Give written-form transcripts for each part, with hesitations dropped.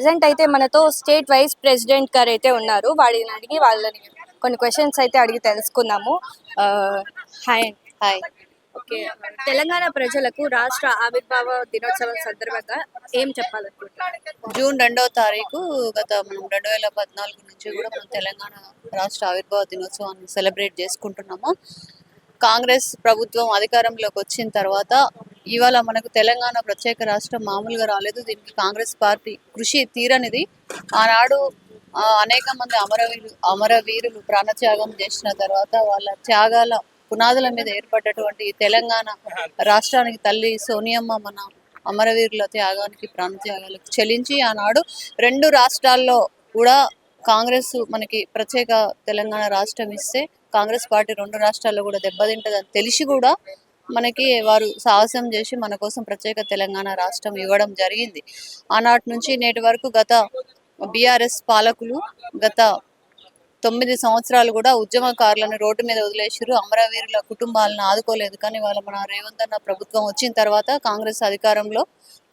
Present అయితే మనతో state vice president గారు అయితే ఉన్నారు. వాడిని అడిగి వాళ్ళని కొన్ని క్వశ్చన్స్ అయితే అడిగి తెలుసుకుందాము. హాయ్. హాయ్. ఓకే. తెలంగాణ ప్రజలకు రాష్ట్ర ఆవిర్భావ దినోత్సవం సందర్భంగా ఏం చెప్పాలనుకుంటున్నారు? జూన్ 2వ తారీఖు మనం 2014 నుంచి కూడా మనం తెలంగాణ రాష్ట్ర ఆవిర్భావ దినోత్సవాన్ని సెలబ్రేట్ చేసుకుంటున్నాము. కాంగ్రెస్ ప్రభుత్వం అధికారంలోకి వచ్చిన తర్వాత ఇవాళ మనకు తెలంగాణ ప్రత్యేక రాష్ట్రం మామూలుగా రాలేదు. దీనికి కాంగ్రెస్ పార్టీ కృషి తీరనిది. ఆనాడు అనేక మంది అమరవీరులు ప్రాణత్యాగం చేసిన తర్వాత వాళ్ళ త్యాగాల పునాదుల మీద ఏర్పడ్డటువంటి తెలంగాణ రాష్ట్రానికి తల్లి సోనియమ్మ మన అమరవీరుల త్యాగానికి ప్రాణత్యాగాలకు చెల్లించి ఆనాడు 2 రాష్ట్రాల్లో కూడా కాంగ్రెస్ మనకి ప్రత్యేక తెలంగాణ రాష్ట్రం ఇస్తే కాంగ్రెస్ పార్టీ 2 రాష్ట్రాల్లో కూడా దెబ్బతింటదని తెలిసి కూడా మనకి వారు సాహసం చేసి మన కోసం ప్రత్యేక తెలంగాణ రాష్ట్రం ఇవ్వడం జరిగింది. ఆనాటి నుంచి నేటి వరకు గత బీఆర్ఎస్ పాలకులు గత 9 సంవత్సరాలు కూడా ఉద్యమకారులను రోడ్డు మీద వదిలేసారు. అమరవీరుల కుటుంబాలను ఆదుకోలేదు. కానీ వాళ్ళ మన రేవంత్ అన్న ప్రభుత్వం వచ్చిన తర్వాత కాంగ్రెస్ అధికారంలో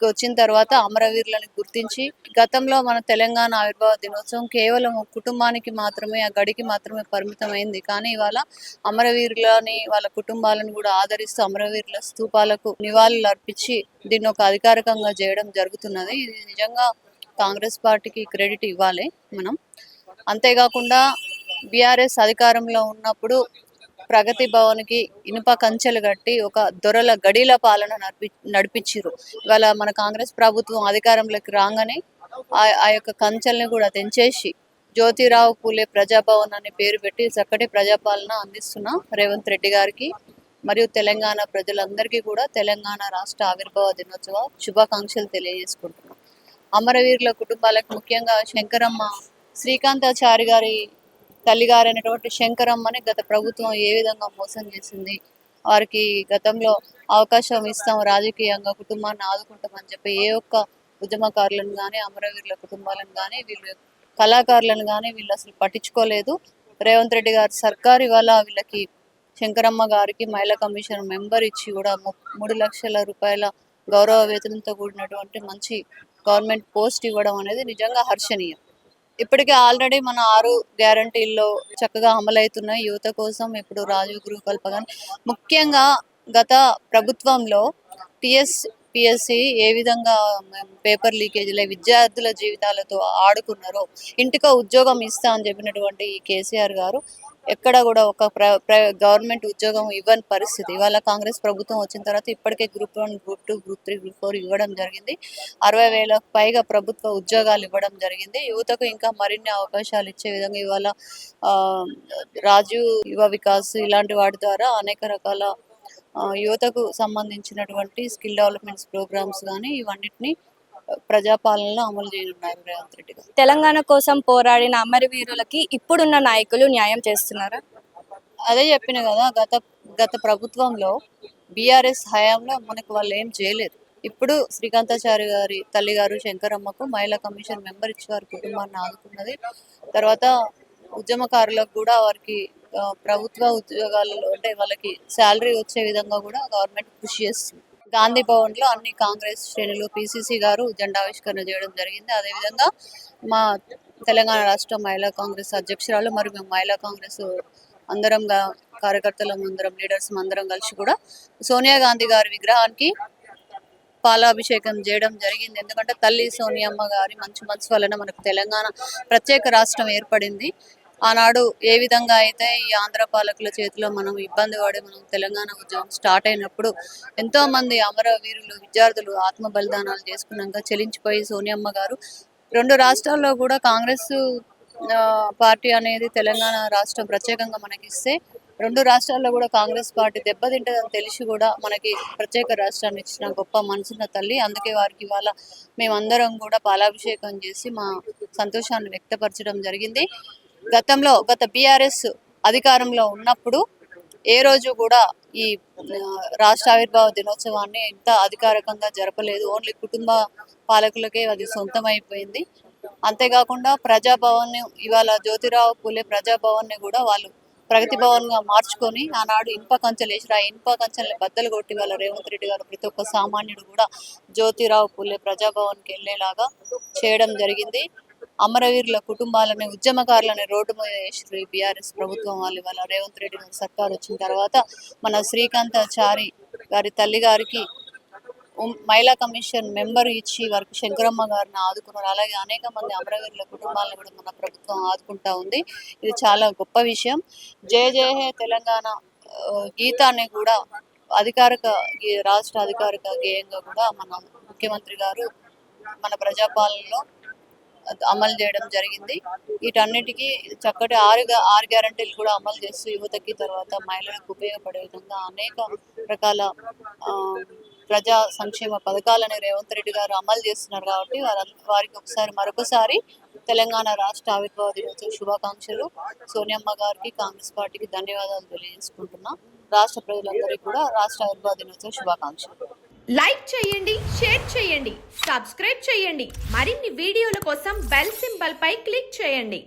వచ్చిన తర్వాత అమరవీరులను గుర్తించి గతంలో మన తెలంగాణ ఆవిర్భావ దినోత్సవం కేవలం కుటుంబానికి మాత్రమే, ఆ గడికి మాత్రమే పరిమితమైంది. కానీ ఇవాళ అమరవీరులని వాళ్ళ కుటుంబాలను కూడా ఆదరిస్తూ అమరవీరుల స్తూపాలకు నివాళులు అర్పించి దీన్ని ఒక అధికారికంగా చేయడం జరుగుతున్నది. ఇది నిజంగా కాంగ్రెస్ పార్టీకి క్రెడిట్ ఇవ్వాలి మనం. అంతేకాకుండా బీఆర్ఎస్ అధికారంలో ఉన్నప్పుడు ప్రగతి భవన్కి ఇనుప కంచెలు కట్టి ఒక దొరల గడీల పాలన నడిపించారు. ఇవాళ మన కాంగ్రెస్ ప్రభుత్వం అధికారంలోకి రాగానే ఆ యొక్క కంచెల్ని కూడా తెంచేసి జ్యోతిరావు పూలే ప్రజాభవన్ అనే పేరు పెట్టి చక్కటి ప్రజాపాలన అందిస్తున్న రేవంత్ రెడ్డి గారికి మరియు తెలంగాణ ప్రజలందరికీ కూడా తెలంగాణ రాష్ట్ర ఆవిర్భావ దినోత్సవ శుభాకాంక్షలు తెలియజేసుకుంటున్నాం. అమరవీరుల కుటుంబాలకు ముఖ్యంగా శంకరమ్మ శ్రీకాంతాచారి గారి తల్లిగారైనటువంటి శంకరమ్మని గత ప్రభుత్వం ఏ విధంగా మోసం చేసింది, వారికి గతంలో అవకాశం ఇస్తాం రాజకీయంగా కుటుంబాన్ని ఆదుకుంటామని చెప్పి ఏ ఒక్క ఉద్యమకారులను కానీ అమరవీరుల కుటుంబాలను కానీ వీళ్ళు కళాకారులను కానీ వీళ్ళు అసలు పట్టించుకోలేదు. రేవంత్ రెడ్డి గారి సర్కార్ ఇవాళ వీళ్ళకి శంకరమ్మ గారికి మహిళా కమిషన్ మెంబర్ ఇచ్చి కూడా 3 లక్షల రూపాయల గౌరవ వేతనంతో కూడినటువంటి మంచి గవర్నమెంట్ పోస్ట్ ఇవ్వడం అనేది నిజంగా హర్షణీయం. ఇప్పటికే ఆల్రెడీ మన 6 గ్యారంటీల్లో చక్కగా అమలవుతున్నాయి యువత కోసం. ఇప్పుడు రాజీవ్ గృహకల్ప కానీ ముఖ్యంగా గత ప్రభుత్వంలో పిఎస్సి ఏ విధంగా పేపర్ లీకేజీల విద్యార్థుల జీవితాలతో ఆడుకున్నారో ఇంటికో ఉద్యోగం ఇస్తా అని చెప్పినటువంటి ఈ కేసీఆర్ గారు ఎక్కడ కూడా ఒక గవర్నమెంట్ ఉద్యోగం ఇవ్వని పరిస్థితి. ఇవాళ కాంగ్రెస్ ప్రభుత్వం వచ్చిన తర్వాత ఇప్పటికే గ్రూప్ 1, గ్రూప్ 2, గ్రూప్ 3, గ్రూప్ 4 ఇవ్వడం జరిగింది. 60,000కు పైగా ప్రభుత్వ ఉద్యోగాలు ఇవ్వడం జరిగింది. యువతకు ఇంకా మరిన్ని అవకాశాలు ఇచ్చే విధంగా ఇవాళ రాజీవ్ యువ వికాస్ ఇలాంటి వాటి ద్వారా అనేక రకాల యువతకు సంబంధించినటువంటి స్కిల్ డెవలప్మెంట్స్ ప్రోగ్రామ్స్ కానీ ఇవన్నిటిని ప్రజాపాలనలో అమలు చేయనున్నారు రేవంత్ రెడ్డి గారు. తెలంగాణ కోసం పోరాడిన అమరవీరులకి ఇప్పుడున్న నాయకులు న్యాయం చేస్తున్నారా? అదే చెప్పిన కదా, గత ప్రభుత్వంలో బీఆర్ఎస్ హయాంలో మనకు వాళ్ళు ఏం చేయలేదు. ఇప్పుడు శ్రీకాంతాచారి గారి తల్లిగారు శంకరమ్మకు మహిళా కమిషన్ మెంబర్ ఇచ్చి వారి కుటుంబాన్ని ఆదుకున్నది. తర్వాత ఉద్యమకారులకు కూడా వారికి ప్రభుత్వ ఉద్యోగాలలో అంటే వాళ్ళకి శాలరీ వచ్చే విధంగా కూడా గవర్నమెంట్ కృషి చేస్తుంది. గాంధీ భవన్లో అన్ని కాంగ్రెస్ శ్రేణులు పిసిసి గారు జెండావిష్కరణ చేయడం జరిగింది. అదేవిధంగా మా తెలంగాణ రాష్ట్ర మహిళా కాంగ్రెస్ అధ్యక్షురాలు మరియు మేము మహిళా కాంగ్రెస్ అందరం కార్యకర్తలం అందరం లీడర్స్ అందరం కలిసి కూడా సోనియా గాంధీ గారి విగ్రహానికి పాలాభిషేకం చేయడం జరిగింది. ఎందుకంటే తల్లి సోనియమ్మ గారి మంచి మనసు వలన మనకు తెలంగాణ ప్రత్యేక రాష్ట్రం ఏర్పడింది. ఆనాడు ఏ విధంగా అయితే ఈ ఆంధ్ర పాలకుల చేతిలో మనం ఇబ్బంది పడి మనం తెలంగాణ ఉద్యమం స్టార్ట్ అయినప్పుడు ఎంతో మంది అమరవీరులు విద్యార్థులు ఆత్మ బలిదానాలు చేసుకున్నాక చెలించిపోయి సోనియమ్మ గారు 2 రాష్ట్రాల్లో కూడా కాంగ్రెస్ పార్టీ అనేది తెలంగాణ రాష్ట్రం ప్రత్యేకంగా మనకిస్తే 2 రాష్ట్రాల్లో కూడా కాంగ్రెస్ పార్టీ దెబ్బతింటదని తెలిసి కూడా మనకి ప్రత్యేక రాష్ట్రాన్ని ఇచ్చిన గొప్ప మనసున్న తల్లి. అందుకే వారికి ఇవాళ మేమందరం కూడా పాలాభిషేకం చేసి మా సంతోషాన్ని వ్యక్తపరచడం జరిగింది. గత బీఆర్ఎస్ అధికారంలో ఉన్నప్పుడు ఏ రోజు కూడా ఈ రాష్ట్ర ఆవిర్భావ దినోత్సవాన్ని ఇంత అధికారికంగా జరపలేదు. ఓన్లీ కుటుంబ పాలకులకే అది సొంతమైపోయింది. అంతేకాకుండా ప్రజాభవన్ ఇవాళ జ్యోతిరావు పూలే ప్రజాభవన్ని కూడా వాళ్ళు ప్రగతి భవన్ గా మార్చుకొని ఆనాడు ఇనుప కంచెలు వేసి ఆ ఇనుప కంచెల్ని బద్దలు కొట్టి వాళ్ళ రేవంత్ రెడ్డి గారు ప్రతి ఒక్క సామాన్యుడు కూడా జ్యోతిరావు పుల్లె ప్రజాభవన్కి వెళ్ళేలాగా చేయడం జరిగింది. అమరవీరుల కుటుంబాలని ఉద్యమకారులని రోడ్డు మీద వేసారు ఈ బీఆర్ఎస్ ప్రభుత్వం వాళ్ళు. వాళ్ళ రేవంత్ రెడ్డి గారి సర్కార్ వచ్చిన తర్వాత మన శ్రీకాంతాచారి గారి తల్లి గారికి మహిళా కమిషన్ మెంబర్ ఇచ్చి వారికి శంకరమ్మ గారిని ఆదుకున్నారు. అలాగే అనేక మంది అమరవీరుల కుటుంబాలను కూడా మన ప్రభుత్వం ఆదుకుంటా ఉంది. ఇది చాలా గొప్ప విషయం. జయ జయ హే తెలంగాణ గీతాన్ని కూడా రాష్ట్ర అధికారిక గేయంగా కూడా మన ముఖ్యమంత్రి గారు మన ప్రజాపాలనలో అమలు చేయడం జరిగింది. వీటన్నిటికీ చక్కటి ఆరు గ్యారంటీలు కూడా అమలు చేస్తూ యువతకి తర్వాత మహిళలకు ఉపయోగపడే విధంగా అనేక రకాల ప్రజా సంక్షేమ పథకాలను రేవంత్ రెడ్డి గారు అమలు చేస్తున్నారు. కాబట్టి వారికి మరొకసారి తెలంగాణ రాష్ట్ర ఆవిర్భావ దినోత్సవ శుభాకాంక్షలు. సోనియమ్మ గారికి, కాంగ్రెస్ పార్టీకి ధన్యవాదాలు తెలియజేసుకుంటున్నా. రాష్ట్ర ప్రజలందరికీ కూడా రాష్ట్ర ఆవిర్భావ దినోత్సవ శుభాకాంక్షలు. లైక్ చేయండి, షేర్ చేయండి, సబ్స్క్రైబ్ చేయండి. మరిన్ని వీడియోల కోసం బెల్ సింబల్ పై క్లిక్ చేయండి.